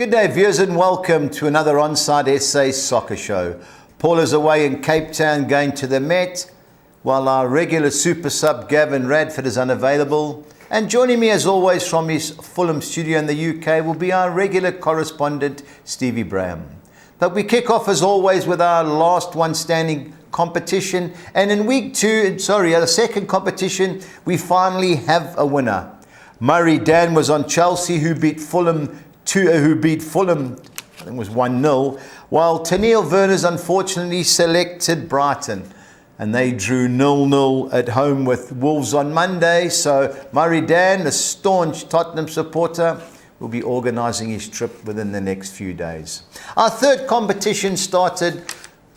Good day, viewers, and welcome to another Onside SA soccer show. Paul is away in Cape Town going to the Met, while our regular super sub Gavin Radford is unavailable. And joining me as always from his Fulham studio in the UK will be our regular correspondent Stevie Braham. But we kick off as always with our last one standing competition. And in the second competition, we finally have a winner. Murray Dan was on Chelsea, who beat Fulham, I think it was 1-0, while Tennille Verners unfortunately selected Brighton, and they drew 0-0 at home with Wolves on Monday. So Murray Dan, a staunch Tottenham supporter, will be organising his trip within the next few days. Our third competition started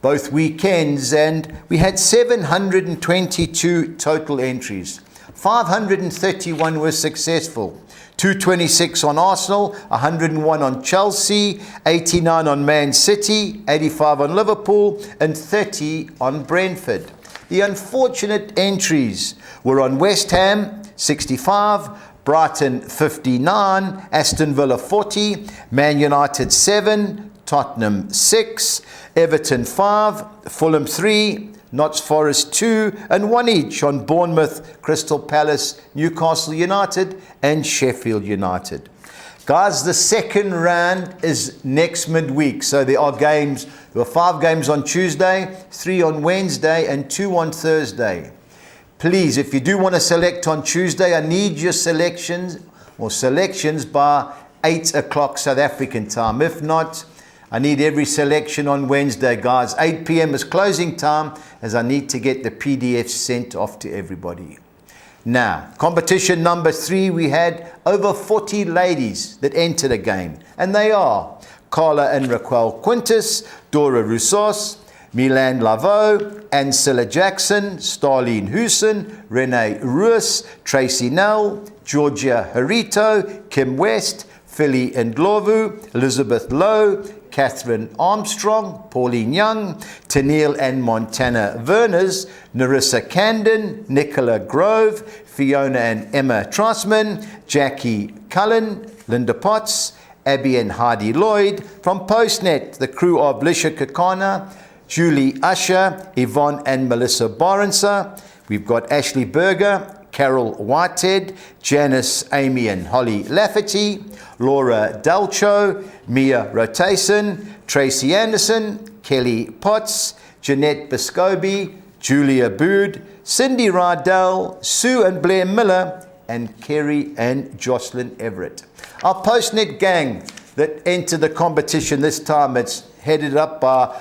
both weekends, and we had 722 total entries. 531 were successful. 226 on Arsenal, 101 on Chelsea, 89 on Man City, 85 on Liverpool, and 30 on Brentford. The unfortunate entries were on West Ham, 65, Brighton 59, Aston Villa 40, Man United 7, Tottenham 6, Everton 5, Fulham 3, Notts Forest 2, and 1 each on Bournemouth, Crystal Palace, Newcastle United, and Sheffield United. Guys, the second round is next midweek, so there are 5 games on Tuesday, 3 on Wednesday, and 2 on Thursday. Please, if you do want to select on Tuesday, I need your selections by 8 o'clock South African time. If not, I need every selection on Wednesday, guys. 8 p.m. is closing time, as I need to get the PDF sent off to everybody. Now, competition number 3, we had over 40 ladies that entered a game. And they are Carla and Raquel Quintus, Dora Roussos, Milan Lavo, Ancilla Jackson, Starlene Hoosen, Renee Ruis, Tracy Nell, Georgia Harito, Kim West, Philly Ndlovu, Elizabeth Lowe, Catherine Armstrong, Pauline Young, Tennille and Montana Verners, Narissa Camden, Nicola Grove, Fiona and Emma Trossman, Jackie Cullen, Linda Potts, Abby and Heidi Lloyd. From Postnet, the crew of Lisha Kakana, Julie Usher, Yvonne and Melissa Borenser. We've got Ashley Berger, Carol Whitehead, Janice, Amy and Holly Lafferty, Laura Dalcho, Mia Rotason, Tracy Anderson, Kelly Potts, Jeanette Biscobi, Julia Bood, Cindy Rydell, Sue and Blair Miller, and Kerry and Jocelyn Everett. Our Postnet gang that entered the competition this time, it's headed up by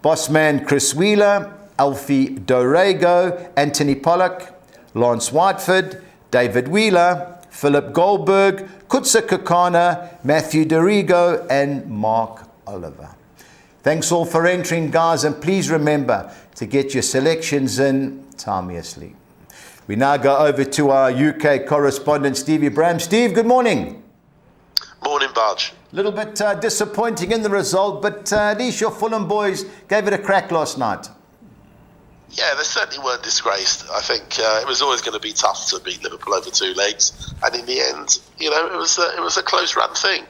Bossman Chris Wheeler, Alfie Dorego, Anthony Pollock, Lance Whiteford, David Wheeler, Philip Goldberg, Kutsa Kakana, Matthew Dorigo, and Mark Oliver. Thanks all for entering, guys, and please remember to get your selections in timeously. We now go over to our UK correspondent, Stevie Braham. Steve, good morning. Morning, Budge. A little bit disappointing in the result, but at least your Fulham boys gave it a crack last night. Yeah, they certainly weren't disgraced. I think it was always going to be tough to beat Liverpool over 2 legs, and in the end, it was a close-run thing.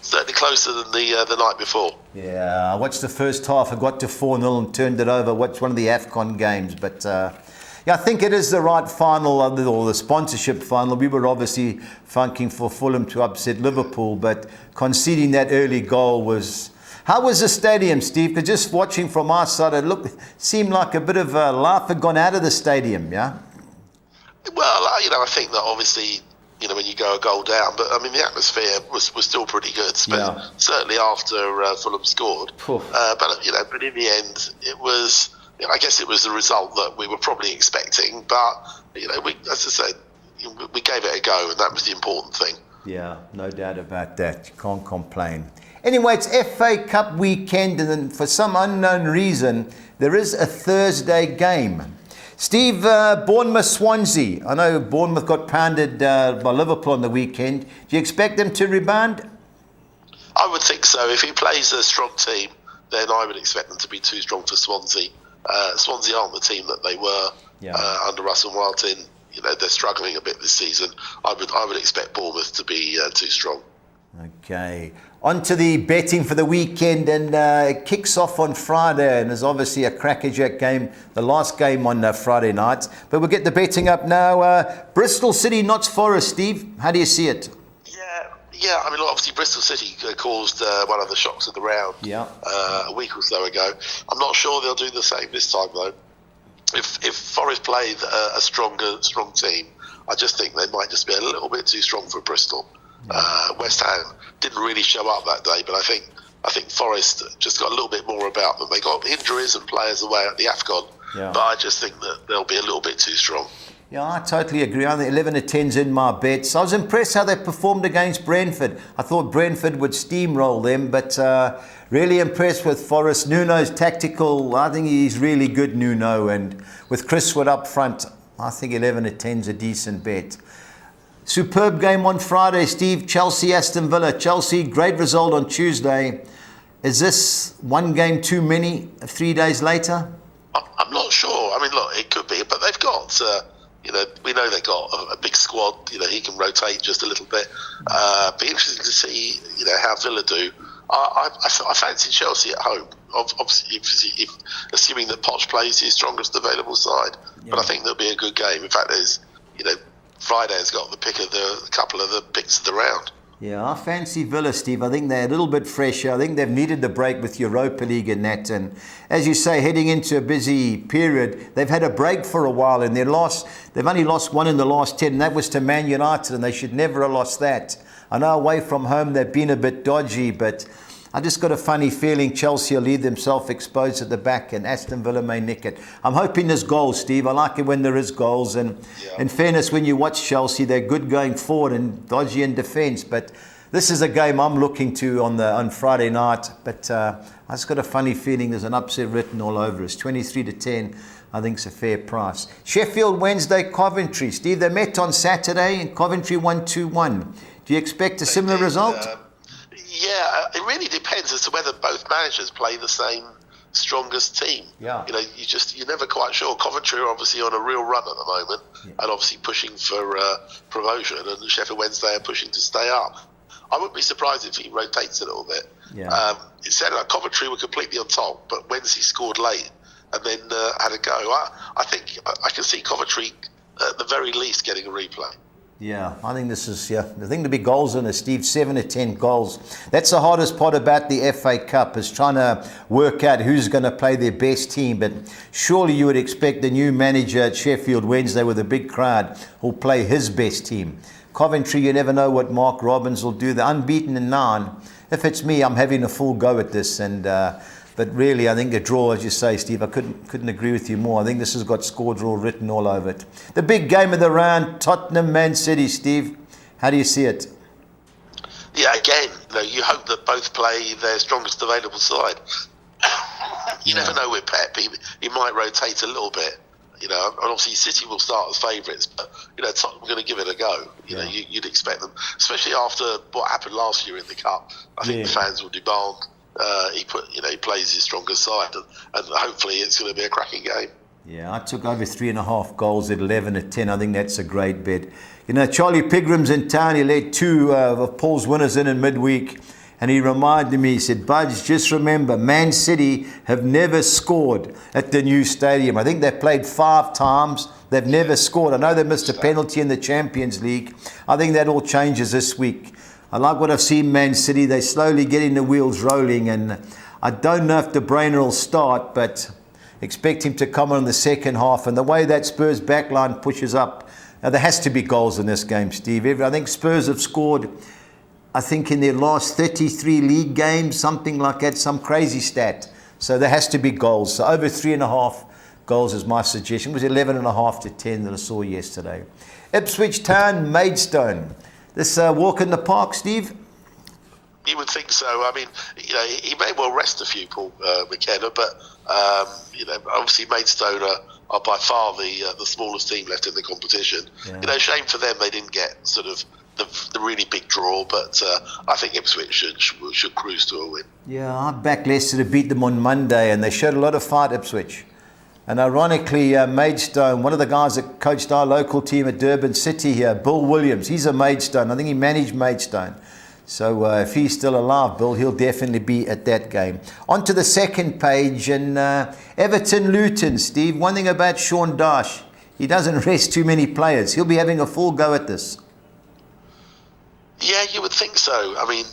Certainly closer than the night before. Yeah, I watched the first half. I got to 4-0 and turned it over. Watched one of the AFCON games, but I think it is the right final, or the sponsorship final. We were obviously funking for Fulham to upset Liverpool, but conceding that early goal was. How was the stadium, Steve? Because just watching from our side, it seemed like a bit of life had gone out of the stadium, yeah? Well, I think that obviously, when you go a goal down, but I mean, the atmosphere was still pretty good, certainly after Fulham scored. But in the end, it was, I guess it was the result that we were probably expecting, but, as I said, we gave it a go, and that was the important thing. Yeah, no doubt about that. You can't complain. Anyway, it's FA Cup weekend, and then for some unknown reason, there is a Thursday game. Steve, Bournemouth-Swansea. I know Bournemouth got pounded by Liverpool on the weekend. Do you expect them to rebound? I would think so. If he plays a strong team, then I would expect them to be too strong for Swansea. Swansea aren't the team that they were under Russell Martin. They're struggling a bit this season. I would expect Bournemouth to be too strong. Okay. On to the betting for the weekend, and it kicks off on Friday, and there's obviously a crackerjack game, the last game on Friday night. But we'll get the betting up now. Bristol City, Notts Forest, Steve. How do you see it? Yeah. I mean, obviously Bristol City caused one of the shocks of the round a week or so ago. I'm not sure they'll do the same this time, though. If Forest play a strong team, I just think they might just be a little bit too strong for Bristol. West Ham didn't really show up that day, but I think Forest just got a little bit more about them. They got injuries and players away at the AFCON, but I just think that they'll be a little bit too strong. Yeah, I totally agree. I think 11 to 10's in my bets. I was impressed how they performed against Brentford. I thought Brentford would steamroll them, but really impressed with Forest. Nuno's tactical. I think he's really good, Nuno, and with Chris Wood up front, I think 11 to 10's a decent bet. Superb game on Friday, Steve. Chelsea, Aston Villa. Chelsea, great result on Tuesday. Is this one game too many 3 days later? I'm not sure. I mean, look, it could be, but they've got, we know they've got a big squad. He can rotate just a little bit. Be interesting to see, how Villa do. I fancy Chelsea at home. Obviously, if assuming that Poch plays his strongest available side. Yeah. But I think there'll be a good game. In fact, there's, Friday's got the pick of a couple of the picks of the round. Yeah, I fancy Villa, Steve. I think they're a little bit fresher. I think they've needed the break with Europa League and that. And as you say, heading into a busy period, they've had a break for a while. And they've only lost one in the last 10, and that was to Man United, and they should never have lost that. I know away from home they've been a bit dodgy, but I just got a funny feeling Chelsea will leave themselves exposed at the back and Aston Villa may nick it. I'm hoping there's goals, Steve. I like it when there is goals. And in fairness, when you watch Chelsea, they're good going forward and dodgy in defence. But this is a game I'm looking to on Friday night. But I just got a funny feeling there's an upset written all over us. 23 to 10, I think it's a fair price. Sheffield Wednesday, Coventry. Steve, they met on Saturday and Coventry won 2-1. Do you expect a similar result? Yeah, it really depends as to whether both managers play the same strongest team. Yeah. You're never quite sure. Coventry are obviously on a real run at the moment and obviously pushing for promotion, and Sheffield Wednesday are pushing to stay up. I wouldn't be surprised if he rotates a little bit. Yeah. It sounded like Coventry were completely on top, but Wednesday scored late and then had a go. I think I can see Coventry at the very least getting a replay. Yeah, I think this is, the thing to be goals in it, Steve, 7 to 10 goals. That's the hardest part about the FA Cup, is trying to work out who's going to play their best team. But surely you would expect the new manager at Sheffield Wednesday with a big crowd will play his best team. Coventry, you never know what Mark Robbins will do. They're unbeaten in 9. If it's me, I'm having a full go at this. But really, I think a draw, as you say, Steve, I couldn't agree with you more. I think this has got score draw written all over it. The big game of the round, Tottenham, Man City, Steve. How do you see it? Yeah, again, you hope that both play their strongest available side. You never know with Pep. He might rotate a little bit. And obviously City will start as favourites, but Tottenham are going to give it a go. You'd expect them, especially after what happened last year in the Cup. I think the fans will demand. He plays his strongest side, and hopefully it's going to be a cracking game. Yeah, I took over 3.5 goals at 11 to 10. I think that's a great bet. Charlie Pigram's in town. He let 2 of Paul's winners in midweek, and he reminded me. He said, "Budge, just remember, Man City have never scored at the new stadium. I think they've played 5 times. They've never scored. I know they missed a penalty in the Champions League. I think that all changes this week. I like what I've seen Man City. They're slowly getting the wheels rolling, and I don't know if De Bruyne will start, but expect him to come on in the second half. And the way that Spurs backline pushes up, now there has to be goals in this game, Steve. I think Spurs have scored, I think in their last 33 league games, something like that, some crazy stat. So there has to be goals. So over 3.5 goals is my suggestion. It was 11.5 to 10 that I saw yesterday. Ipswich Town, Maidstone. This walk in the park, Steve? You would think so. I mean, he may well rest a few, Paul McKenna, but obviously Maidstone are by far the smallest team left in the competition. Yeah. Shame for them they didn't get sort of the really big draw, but I think Ipswich should cruise to a win. Yeah, I backed Leicester to beat them on Monday, and they showed a lot of fight, Ipswich. And ironically, Maidstone, one of the guys that coached our local team at Durban City here, Bill Williams, he's a Maidstone. I think he managed Maidstone. So if he's still alive, Bill, he'll definitely be at that game. On to the second page, and Everton-Luton, Steve. One thing about Sean Dyche, he doesn't rest too many players. He'll be having a full go at this. Yeah, you would think so. I mean,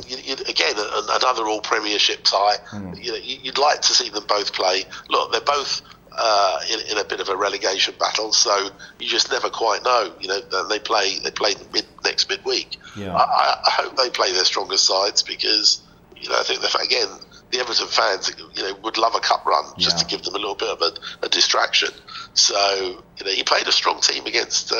again, another all-premiership tie. You'd like to see them both play. Look, they're both in a bit of a relegation battle, so you just never quite know. They play next midweek. Yeah. I hope they play their strongest sides, because I think again the Everton fans would love a cup run just to give them a little bit of a distraction. So he played a strong team against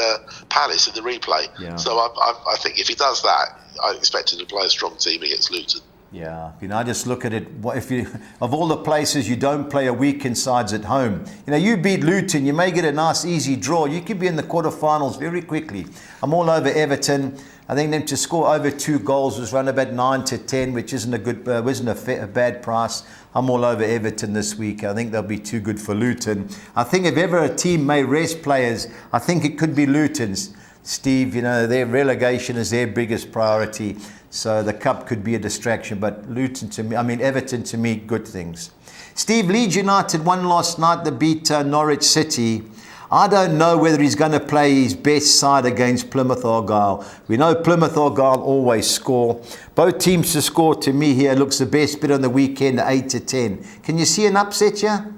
Palace in the replay. Yeah. So I think if he does that, I expect him to play a strong team against Luton. Yeah, I just look at it. If of all the places you don't play a weekend sides at home, you beat Luton, you may get a nice easy draw. You could be in the quarterfinals very quickly. I'm all over Everton. I think them to score over 2 goals was run about 9 to 10, which isn't a bad price. I'm all over Everton this week. I think they'll be too good for Luton. I think if ever a team may rest players, I think it could be Luton's. Steve, their relegation is their biggest priority. So the cup could be a distraction, but Everton to me, good things. Steve, Leeds United won last night. They beat Norwich City. I don't know whether he's going to play his best side against Plymouth Argyle. We know Plymouth Argyle always score. Both teams to score, to me here, looks the best bit on the weekend, 8 to 10. Can you see an upset here?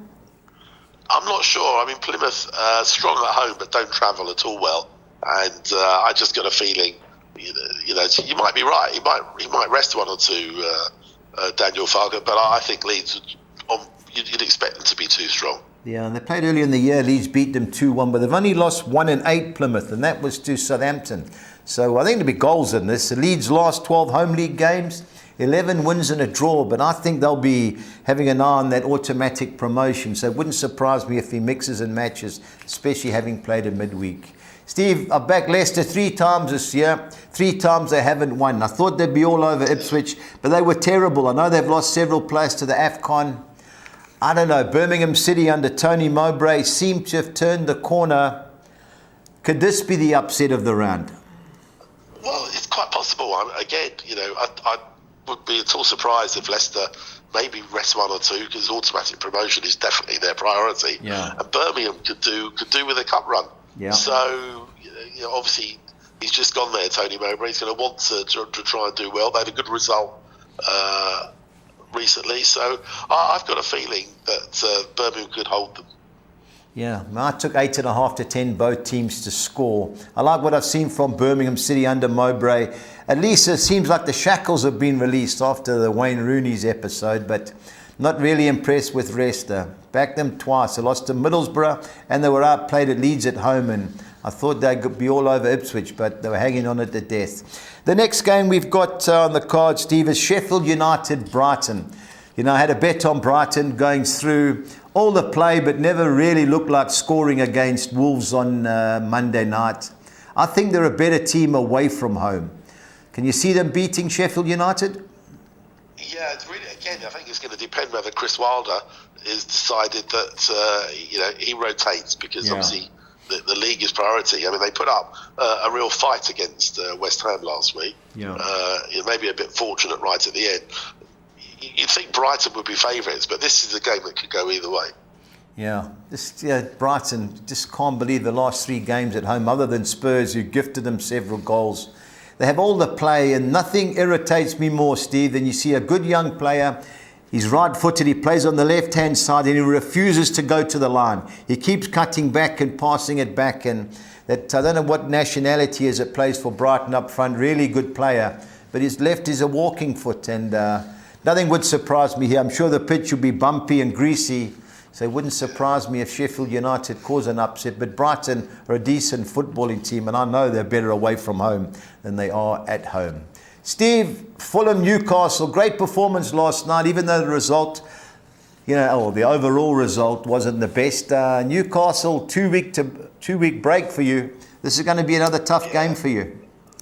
I'm not sure. I mean, Plymouth strong at home, but don't travel at all well. And I just got a feeling, you might be right. He might rest 1 or 2, Daniel Fargo, but I think Leeds, you'd expect them to be too strong. Yeah, and they played earlier in the year. Leeds beat them 2-1, but they've only lost 1 in 8, Plymouth, and that was to Southampton. So I think there'll be goals in this. The Leeds last 12 home league games, 11 wins and a draw, but I think they'll be having an eye on that automatic promotion. So it wouldn't surprise me if he mixes and matches, especially having played a midweek. Steve, I've backed Leicester 3 times this year. 3 times they haven't won. I thought they'd be all over Ipswich, but they were terrible. I know they've lost several players to the AFCON. I don't know. Birmingham City under Tony Mowbray seemed to have turned the corner. Could this be the upset of the round? Well, it's quite possible. Again, I would be at all surprised if Leicester maybe rest 1 or 2, because automatic promotion is definitely their priority. Yeah. And Birmingham could do with a cup run. Yeah. So, obviously, he's just gone there, Tony Mowbray. He's going to want to try and do well. They had a good result recently, so I've got a feeling that Birmingham could hold them. Yeah, I took 8.5 to 10, both teams to score. I like what I've seen from Birmingham City under Mowbray. At least it seems like the shackles have been released after the Wayne Rooney's episode, but not really impressed with Leicester. Backed them twice. They lost to Middlesbrough and they were outplayed at Leeds at home, and I thought they'd be all over Ipswich, but they were hanging on at the death. The next game we've got on the card, Steve, is Sheffield United-Brighton. I had a bet on Brighton going through all the play, but never really looked like scoring against Wolves on Monday night. I think they're a better team away from home. Can you see them beating Sheffield United? Yeah, it's really, again, I think it's going to depend whether Chris Wilder has decided that he rotates, because obviously the league is priority. I mean, they put up a real fight against West Ham last week. Yeah. Maybe a bit fortunate right at the end. You'd think Brighton would be favourites, but this is a game that could go either way. Yeah, Brighton just can't believe the last 3 games at home, other than Spurs, who gifted them several goals. They have all the play, and nothing irritates me more, Steve, than you see a good young player. He's right-footed, he plays on the left-hand side, and he refuses to go to the line. He keeps cutting back and passing it back, and that I don't know what nationality is that plays for Brighton up front. Really good player, but his left is a walking foot, and nothing would surprise me here. I'm sure the pitch will be bumpy and greasy, so it wouldn't surprise me if Sheffield United cause an upset. But Brighton are a decent footballing team, and I know they're better away from home than they are at home. Steve, Fulham, Newcastle, great performance last night, even though the result, the overall result wasn't the best. Newcastle, 2-week break for you. This is going to be another tough game for you.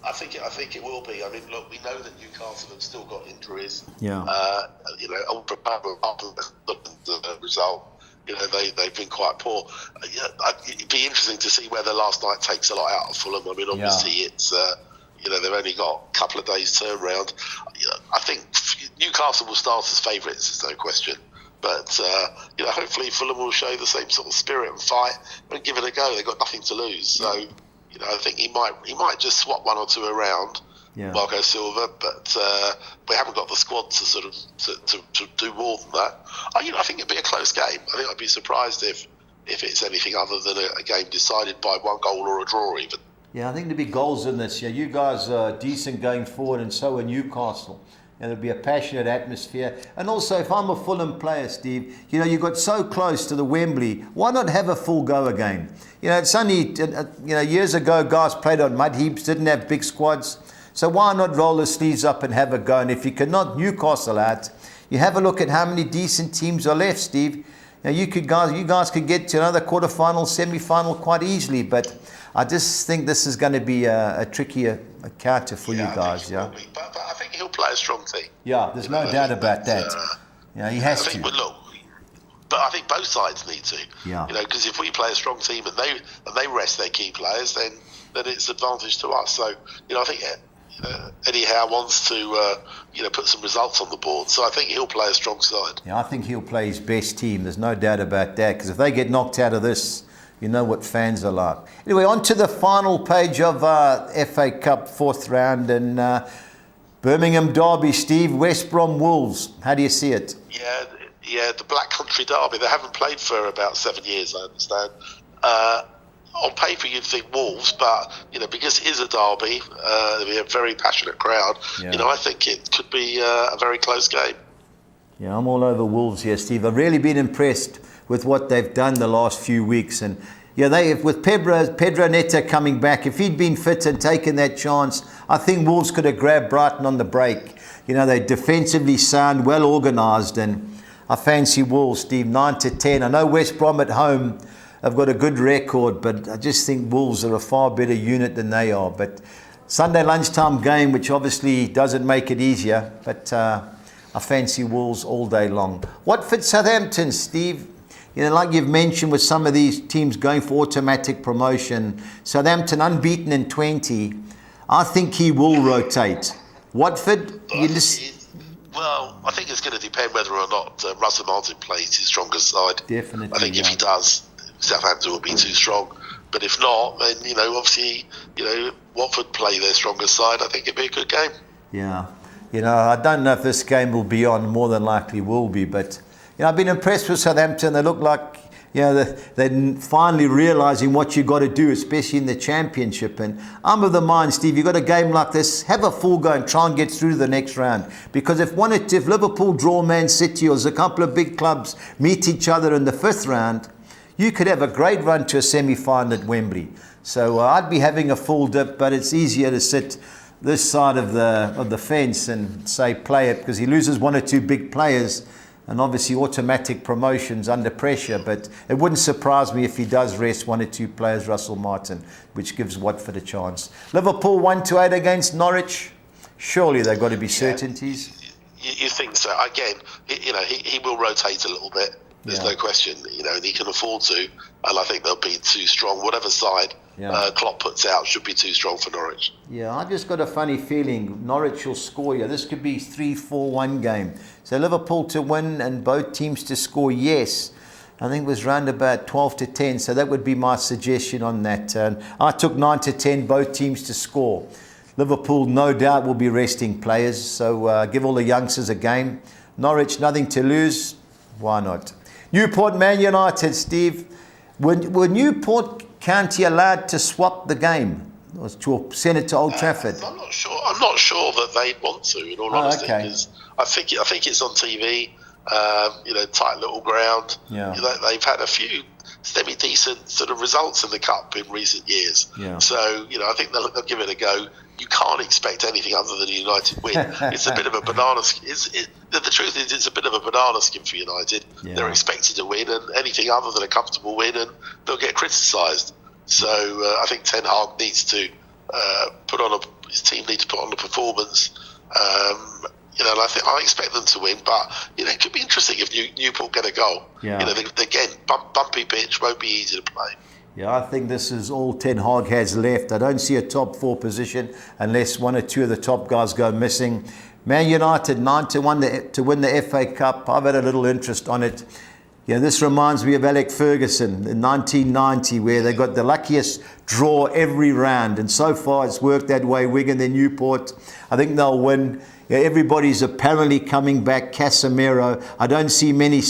I think it will be. I mean, look, we know that Newcastle have still got injuries. Yeah. After the result, they've been quite poor. It'd be interesting to see whether last night takes a lot out of Fulham. I mean, obviously it's they've only got a couple of days turnaround. I think Newcastle will start as favourites, there's no question. But hopefully Fulham will show the same sort of spirit and fight and give it a go. They've got nothing to lose, so I think he might just swap one or two around, Marco Silva. But we haven't got the squad to sort of to do more than that. I think it'd be a close game. I think I'd be surprised if it's anything other than a game decided by one goal or a draw even. Yeah, I think there'll be goals in this. Yeah, you guys are decent going forward, and so are Newcastle. And there'll be a passionate atmosphere. And also, if I'm a Fulham player, Steve, you got so close to the Wembley, why not have a full go again? It's only, years ago, guys played on mud heaps, didn't have big squads. So why not roll the sleeves up and have a go? And if you can knock Newcastle out, you have a look at how many decent teams are left, Steve. Now, you guys could get to another quarter-final, semi-final quite easily, but I just think this is going to be a trickier counter for you guys. But I think he'll play a strong team. Yeah, there's no doubt about that. He has to. But I think both sides need to. Yeah. Because if we play a strong team and they rest their key players, then it's advantage to us. So I think Eddie Howe wants to put some results on the board. So I think he'll play a strong side. Yeah, I think he'll play his best team. There's no doubt about that. Because if they get knocked out of this, you know what fans are like. Anyway, on to the final page of FA Cup fourth round and Birmingham Derby, Steve. West Brom Wolves. How do you see it? Yeah, the Black Country Derby. They haven't played for about 7 years, I understand. On paper, you'd think Wolves, but because it is a derby, there'll be a very passionate crowd. I think it could be a very close game. Yeah, I'm all over Wolves here, Steve. I've really been impressed with what they've done the last few weeks, and with Pedro Neto coming back, if he'd been fit and taken that chance, I think Wolves could have grabbed Brighton on the break. They're defensively sound, well organised, and I fancy Wolves, Steve, 9-10. I know West Brom at home have got a good record, but I just think Wolves are a far better unit than they are. But Sunday lunchtime game, which obviously doesn't make it easier, but I fancy Wolves all day long. Watford Southampton, Steve. Like you've mentioned with some of these teams going for automatic promotion, Southampton unbeaten in 20. I think he will rotate. Watford, well, I think it's going to depend whether or not Russell Martin plays his strongest side. Definitely. I think if he does, Southampton will be too strong. But if not, then, obviously, Watford play their strongest side. I think it'd be a good game. Yeah. I don't know if this game will be on, more than likely will be, but I've been impressed with Southampton. They look like, they're finally realising what you've got to do, especially in the Championship. And I'm of the mind, Steve, you've got a game like this, have a full go and try and get through to the next round. Because if Liverpool draw Man City or a couple of big clubs meet each other in the fifth round, you could have a great run to a semi-final at Wembley. So I'd be having a full dip, but it's easier to sit this side of the fence and say play it, because he loses one or two big players and obviously automatic promotions under pressure. But it wouldn't surprise me if he does rest one or two players, Russell Martin, which gives Watford a chance. Liverpool 1-8 against Norwich. Surely they've got to be certainties. You think so? Again, he will rotate a little bit. There's no question, and he can afford to, and I think they'll be too strong. Whatever side Klopp puts out should be too strong for Norwich. Yeah, I've just got a funny feeling Norwich will score here. This could be 3-4-1 game. So Liverpool to win and both teams to score, yes. I think it was round about 12-10, so that would be my suggestion on that. I took 9-10, both teams to score. Liverpool, no doubt, will be resting players, so give all the youngsters a game. Norwich, nothing to lose. Why not? Newport Man United, Steve. Were Newport County allowed to swap the game or to send it to Old Trafford? I'm not sure. I'm not sure that they'd want to, in all honesty, because I think it's on TV. Tight little ground. Yeah. They've had a few semi-decent sort of results in the cup in recent years. Yeah. So I think they'll give it a go. You can't expect anything other than a United win. It's a bit of a banana. The truth is, it's a bit of a banana skin for United. Yeah. They're expected to win, and anything other than a comfortable win, and they'll get criticised. So I think Ten Hag needs to his team need to put on a performance. And I expect them to win, but it could be interesting if Newport get a goal. Yeah. Again, bumpy pitch, won't be easy to play. Yeah, I think this is all Ten Hag has left. I don't see a top 4 position unless 1 or 2 of the top guys go missing. Man United 9-1 to win the FA Cup. I've had a little interest on it. Yeah, this reminds me of Alec Ferguson in 1990, where they got the luckiest draw every round. And so far it's worked that way. Wigan, then Newport. I think they'll win. Yeah, everybody's apparently coming back. Casemiro. I don't see many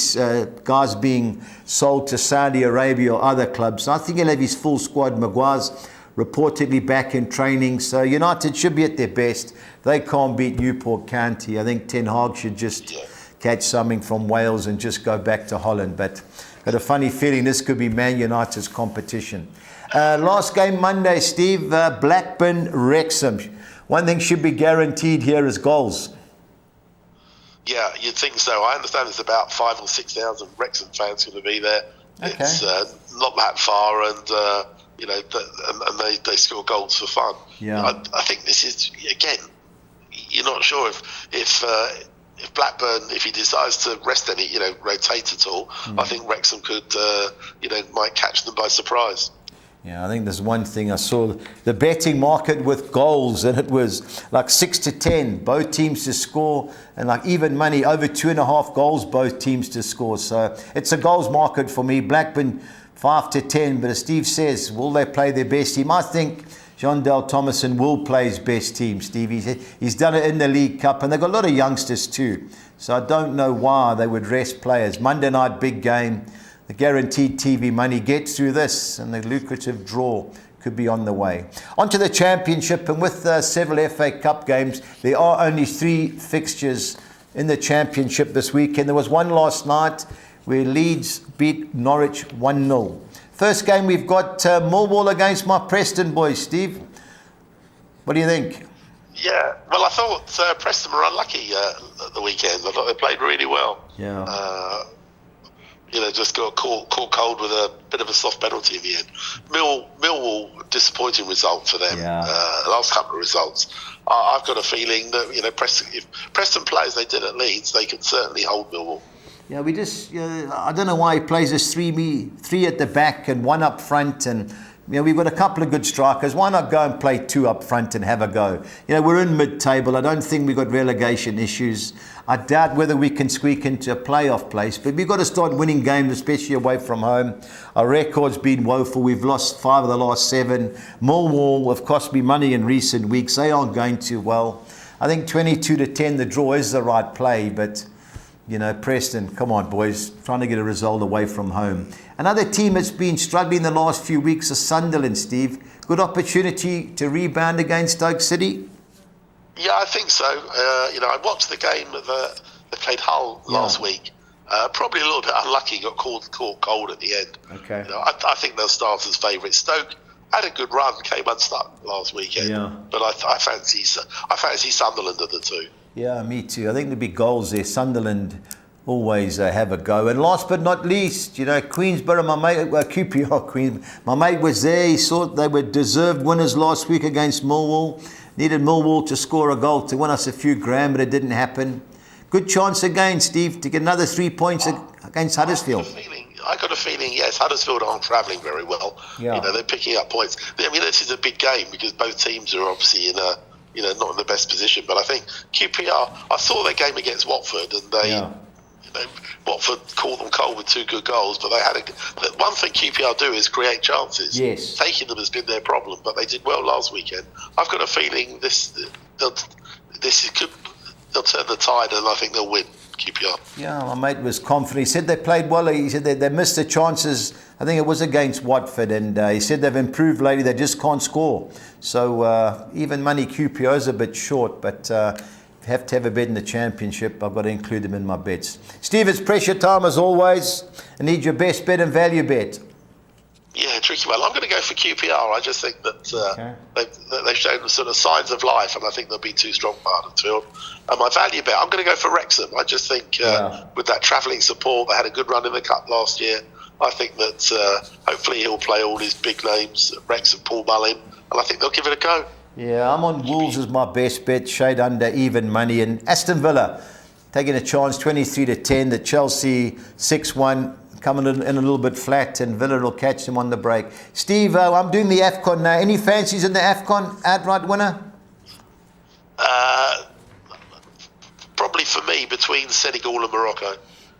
guys being sold to Saudi Arabia or other clubs. So I think he'll have his full squad. Maguire's reportedly back in training. So United should be at their best. They can't beat Newport County. I think Ten Hag should just catch something from Wales and just go back to Holland. But got a funny feeling this could be Man United's competition. Last game Monday, Steve, Blackburn Wrexham. One thing should be guaranteed here is goals. Yeah, you'd think so. I understand there's about 5,000 or 6,000 Wrexham fans going to be there. Okay. It's not that far, and and they score goals for fun. Yeah, I think this is, again, you're not sure if Blackburn, if he decides to rest any, rotate at all, I think Wrexham could, might catch them by surprise. Yeah, I think there's one thing I saw, the betting market with goals, and it was like 6-10, both teams to score, and like even money, over 2.5 goals, both teams to score. So it's a goals market for me. Blackburn 5-10, but as Steve says, will they play their best team? I think John Dale Thomason will play his best team, Steve. He's done it in the League Cup, and they've got a lot of youngsters too. So I don't know why they would rest players. Monday night, big game. The guaranteed TV money gets through this, and the lucrative draw could be on the way. On to the Championship, and with several FA Cup games, there are only 3 fixtures in the Championship this weekend. There was one last night where Leeds beat Norwich 1-0. First game, we've got Millwall against my Preston boys. Steve, what do you think? Yeah, well, I thought Preston were unlucky at the weekend. I thought they played really well. Yeah. Just got caught cold with a bit of a soft penalty in the end. Millwall, disappointing result for them. Yeah. Last couple of results. I've got a feeling that if Preston play as they did at Leeds, they can certainly hold Millwall. Yeah, we just, I don't know why he plays us 3 at the back and 1 up front, and we've got a couple of good strikers. Why not go and play 2 up front and have a go? We're in mid-table. I don't think we've got relegation issues. I doubt whether we can squeak into a playoff place, but we've got to start winning games, especially away from home. Our record's been woeful. We've lost 5 of the last 7. Millwall have cost me money in recent weeks. They aren't going too well. I think 22-10, the draw is the right play, but Preston, come on, boys, trying to get a result away from home. Another team that's been struggling the last few weeks is Sunderland, Steve. Good opportunity to rebound against Stoke City? Yeah, I think so. I watched the game that they played Hull last week. Probably a little bit unlucky, got caught cold at the end. Okay. I think they'll start as favourites. Stoke had a good run, came unstuck last weekend. Yeah. But I fancy Sunderland of the 2. Yeah, me too. I think there'll be goals there. Sunderland always have a go. And last but not least, Queensborough, my mate, QPR Queen, my mate was there. He thought they were deserved winners last week against Millwall. Needed Millwall to score a goal to win us a few grand, but it didn't happen. Good chance again, Steve, to get another 3 points against Huddersfield. I got a feeling, yes, Huddersfield aren't travelling very well. Yeah. They're picking up points. This is a big game because both teams are obviously in a not in the best position. But I think QPR, I saw their game against Watford, and Watford caught them cold with 2 good goals. But they had one thing QPR do is create chances. Yes. Taking them has been their problem, but they did well last weekend. I've got a feeling they'll turn the tide, and I think they'll win. QPR. Yeah, my mate was confident. He said they played well. He said they missed the chances. I think it was against Watford, and he said they've improved lately. They just can't score. So even money QPR is a bit short, but have to have a bet in the Championship. I've got to include them in my bets. Steve, it's pressure time as always. I need your best bet and value bet. Yeah, tricky one. I'm going to go for QPR. I just think that they've shown sort of signs of life, and I think they'll be too strong for Huddersfield. And my value bet, I'm going to go for Wrexham. I just think with that travelling support, they had a good run in the Cup last year. I think that hopefully he'll play all his big names, Wrexham, Paul Mullin, and I think they'll give it a go. Yeah, I'm on Wolves as my best bet, shade under even money. And Aston Villa taking a chance, 23-10. The Chelsea 6-1. coming in a little bit flat, and Villa will catch them on the break. Steve, I'm doing the AFCON now. Any fancies in the AFCON outright winner? Probably for me, between Senegal and Morocco.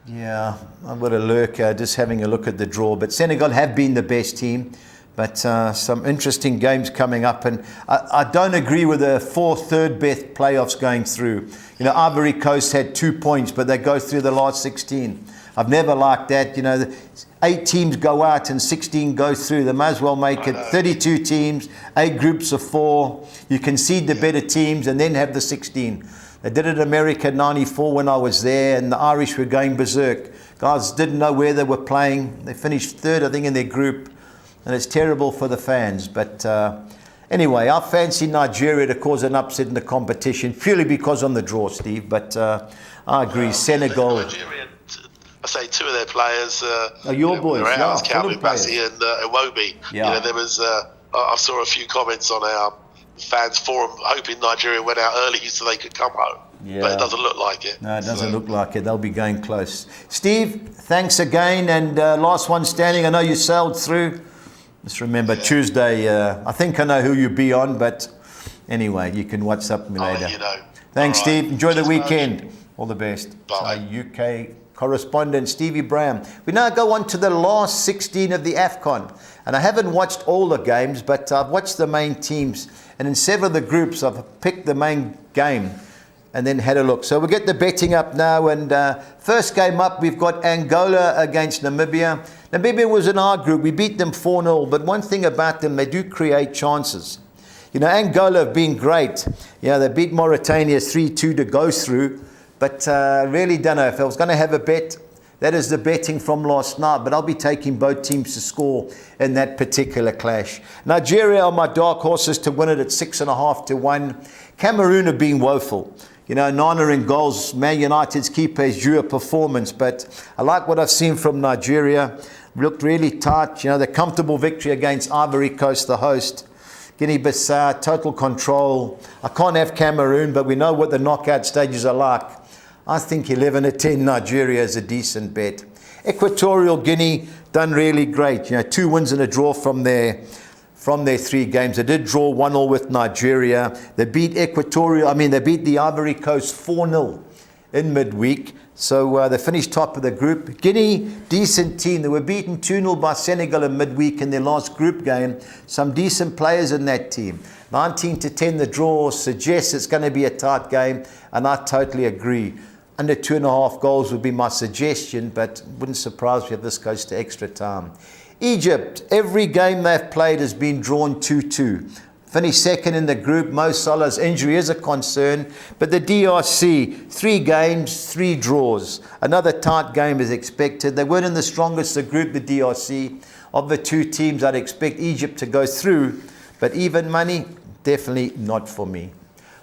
Yeah, I've got a lurker just having a look at the draw. But Senegal have been the best team. But some interesting games coming up. And I don't agree with the third best playoffs going through. You know, Ivory Coast had 2 points, but they go through the last 16. I've never liked that. You know, 8 teams go out and 16 go through. They might as well make it 32 teams, 8 groups of 4. You concede the better teams and then have the 16. They did it in America in 94 when I was there, and the Irish were going berserk. Guys didn't know where they were playing. They finished 3rd, I think, in their group, and it's terrible for the fans. But anyway, I fancy Nigeria to cause an upset in the competition, purely because on the draw, Steve. But I agree, Senegal. Nigeria, I say 2 of their players. Your boys, yeah, Calvin Bassey and Iwobi. Yeah. You know, there was. I saw a few comments on our fans forum hoping Nigeria went out early so they could come home. Yeah. But it doesn't look like it. No, it doesn't look like it. They'll be going close. Steve, thanks again. And last one standing. I know you sailed through. Just remember, Tuesday, I think I know who you'll be on, but anyway, you can WhatsApp me later. You know. Thanks, All right. Steve. Enjoy the weekend. Coach. All the best. Bye. UK correspondent Stevie Brown. We now go on to the last 16 of the AFCON. And I haven't watched all the games, but I've watched the main teams. And in several of the groups, I've picked the main game and then had a look. So we'll get the betting up now. And first game up, we've got Angola against Namibia. Namibia was in our group. We beat them 4-0. But one thing about them, they do create chances. You know, Angola have been great. You know, they beat Mauritania 3-2 to go through. But really don't know if I was going to have a bet. That is the betting from last night, but I'll be taking both teams to score in that particular clash. Nigeria are my dark horses to win it at 6.5 to 1. Cameroon have been woeful. You know, Nana in goals. Man United's keeper is due a performance, but I like what I've seen from Nigeria. Looked really tight. You know, the comfortable victory against Ivory Coast, the host. Guinea-Bissau, total control. I can't have Cameroon, but we know what the knockout stages are like. I think 11-10 Nigeria is a decent bet. Equatorial Guinea done really great. You know, 2 wins and a draw from their 3 games. They did draw 1-1 with Nigeria. They beat they beat the Ivory Coast 4-0 in midweek. So they finished top of the group. Guinea, decent team. They were beaten 2-0 by Senegal in midweek in their last group game. Some decent players in that team. 19-10 the draw suggests it's going to be a tight game, and I totally agree. Under 2.5 goals would be my suggestion, but wouldn't surprise me if this goes to extra time. Egypt, every game they've played has been drawn 2-2. Finished second in the group. Mo Salah's injury is a concern, but the DRC, 3 games, 3 draws. Another tight game is expected. They weren't in the strongest of the group, the DRC. Of the 2 teams, I'd expect Egypt to go through, but even money, definitely not for me.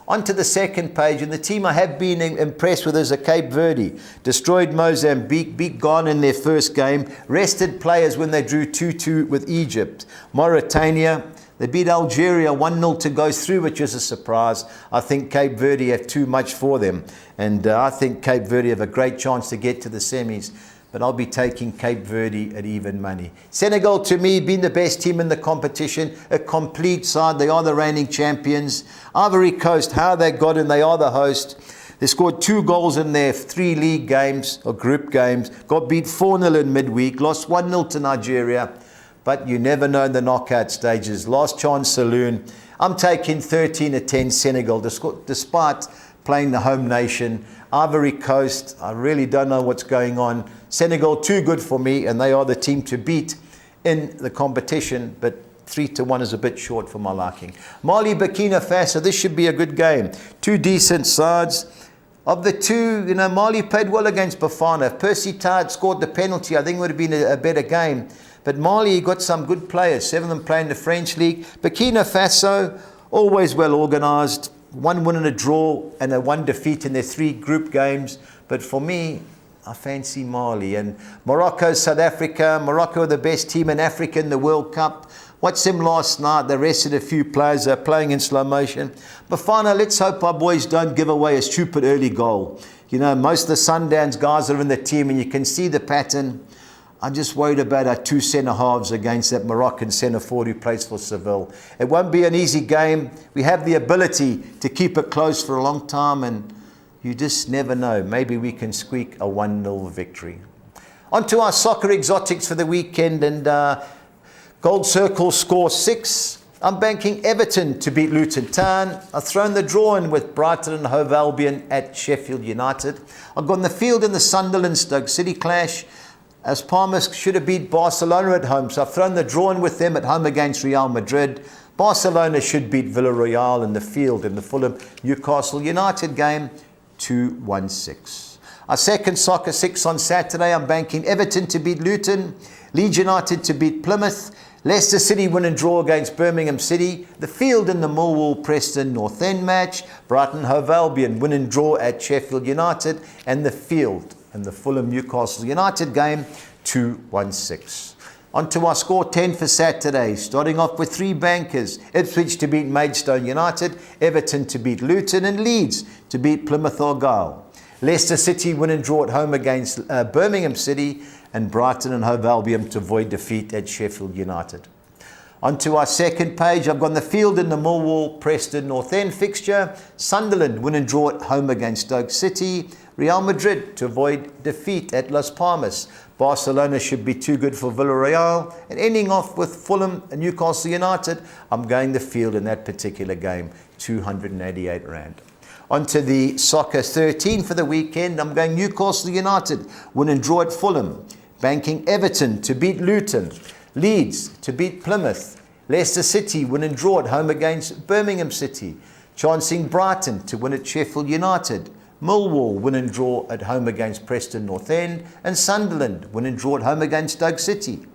On to the second page, and the team I have been impressed with is a Cape Verde. Destroyed Mozambique, beat Ghana in their first game, rested players when they drew 2-2 with Egypt. Mauritania, they beat Algeria 1-0 to go through, which is a surprise. I think Cape Verde have too much for them, and I think Cape Verde have a great chance to get to the semis. But I'll be taking Cape Verde at even money. Senegal, to me, been the best team in the competition. A complete side. They are the reigning champions. Ivory Coast, how they got in, they are the host. They scored 2 goals in their 3 league games, or group games. Got beat 4-0 in midweek. Lost 1-0 to Nigeria. But you never know in the knockout stages. Last chance saloon. I'm taking 13-10 Senegal, despite playing the home nation. Ivory Coast, I really don't know what's going on. Senegal, too good for me, and they are the team to beat in the competition, but 3-1 is a bit short for my liking. Mali, Burkina Faso, this should be a good game. 2 decent sides. Of the 2, you know, Mali played well against Bafana. If Percy Tau had scored the penalty, I think it would have been a better game. But Mali got some good players, 7 of them playing the French league. Burkina Faso, always well organised. 1 win and a draw and a 1 defeat in their 3 group games. But for me, I fancy Mali. And Morocco, South Africa. Morocco are the best team in Africa in the World Cup. Watched them last night. They rested a few players. They're playing in slow motion. Bafana, let's hope our boys don't give away a stupid early goal. You know, most of the Sundowns guys are in the team, and you can see the pattern. I'm just worried about our two centre-halves against that Moroccan centre-forward who plays for Seville. It won't be an easy game. We have the ability to keep it close for a long time, and you just never know. Maybe we can squeak a 1-0 victory. On to our soccer exotics for the weekend, and Gold Circle score 6. I'm banking Everton to beat Luton Town. I've thrown the draw in with Brighton and Hove Albion at Sheffield United. I've gone the field in the Sunderland Stoke City clash, as Palmer should have beat Barcelona at home. So I've thrown the draw in with them at home against Real Madrid. Barcelona should beat Villarreal in the field in the Fulham Newcastle United game 2-1-6. Our second soccer 6 on Saturday, I'm banking Everton to beat Luton, Leeds United to beat Plymouth, Leicester City win and draw against Birmingham City, the field in the Millwall Preston North End match, Brighton Hove Albion win and draw at Sheffield United, and the field in the Fulham Newcastle United game 2-1-6. On to our score 10 for Saturday, starting off with 3 bankers: Ipswich to beat Maidstone United, Everton to beat Luton, and Leeds to beat Plymouth Argyle. Leicester City win and draw at home against Birmingham City, and Brighton and Hove Albion to avoid defeat at Sheffield United. On to our second page, I've gone the field in the Millwall Preston North End fixture. Sunderland win and draw at home against Stoke City. Real Madrid to avoid defeat at Las Palmas. Barcelona should be too good for Villarreal. And ending off with Fulham and Newcastle United, I'm going the field in that particular game, 288 Rand. On to the soccer 13 for the weekend. I'm going Newcastle United win and draw at Fulham. Banking Everton to beat Luton. Leeds to beat Plymouth. Leicester City win and draw at home against Birmingham City. Chancing Brighton to win at Sheffield United. Millwall win and draw at home against Preston North End. And Sunderland win and draw at home against Stoke City.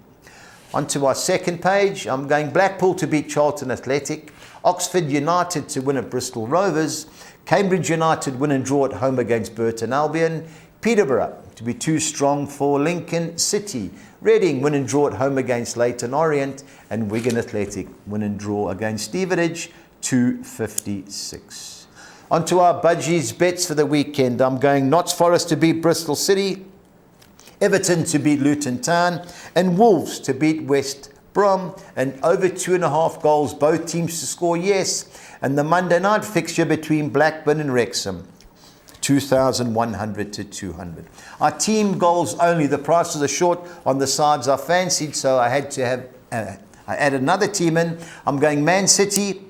On to our second page, I'm going Blackpool to beat Charlton Athletic. Oxford United to win at Bristol Rovers. Cambridge United win and draw at home against Burton Albion. Peterborough to be too strong for Lincoln City. Reading win and draw at home against Leyton Orient. And Wigan Athletic win and draw against Stevenage 256. On to our budgies bets for the weekend. I'm going Notts Forest to beat Bristol City, Everton to beat Luton Town, and Wolves to beat West Brom, and over 2.5 goals, both teams to score yes. And the Monday night fixture between Blackburn and Wrexham, 2,100 to 200. Our team goals only. The prices are short on the sides I fancied, so I had to have I add another team in. I'm going Man City,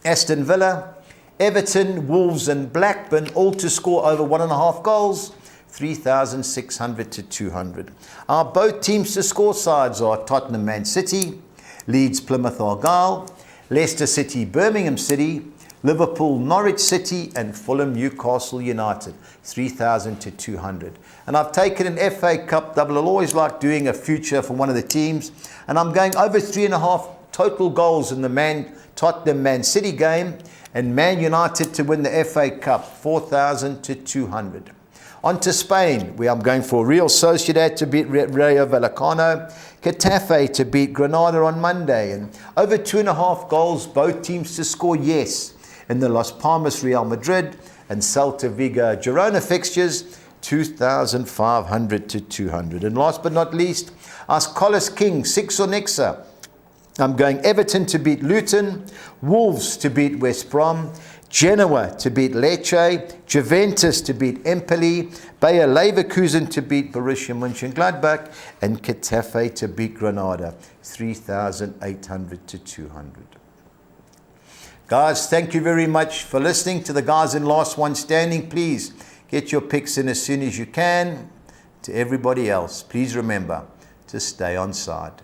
Aston Villa, Everton, Wolves and Blackburn, all to score over 1.5 goals, 3,600 to 200. Our both teams to score sides are Tottenham, Man City, Leeds, Plymouth Argyle, Leicester City, Birmingham City, Liverpool, Norwich City, and Fulham, Newcastle United, 3,000 to 200. And I've taken an FA Cup double. I always like doing a future for one of the teams. And I'm going over 3.5 total goals in the Tottenham Man City game, and Man United to win the FA Cup, 4,000 to 200. On to Spain, where I'm going for Real Sociedad to beat Rayo Vallecano, Getafe to beat Granada on Monday, and over 2.5 goals, both teams to score yes in the Las Palmas Real Madrid and Celta Vigo Girona fixtures, 2,500 to 200. And last but not least, our Collis King, 6 or Nixa. I'm going Everton to beat Luton, Wolves to beat West Brom, Genoa to beat Lecce, Juventus to beat Empoli, Bayer Leverkusen to beat Borussia Mönchengladbach, and Getafe to beat Granada, 3,800 to 200. Guys, thank you very much for listening. To the guys in last one standing, please get your picks in as soon as you can. To everybody else, please remember to stay on side.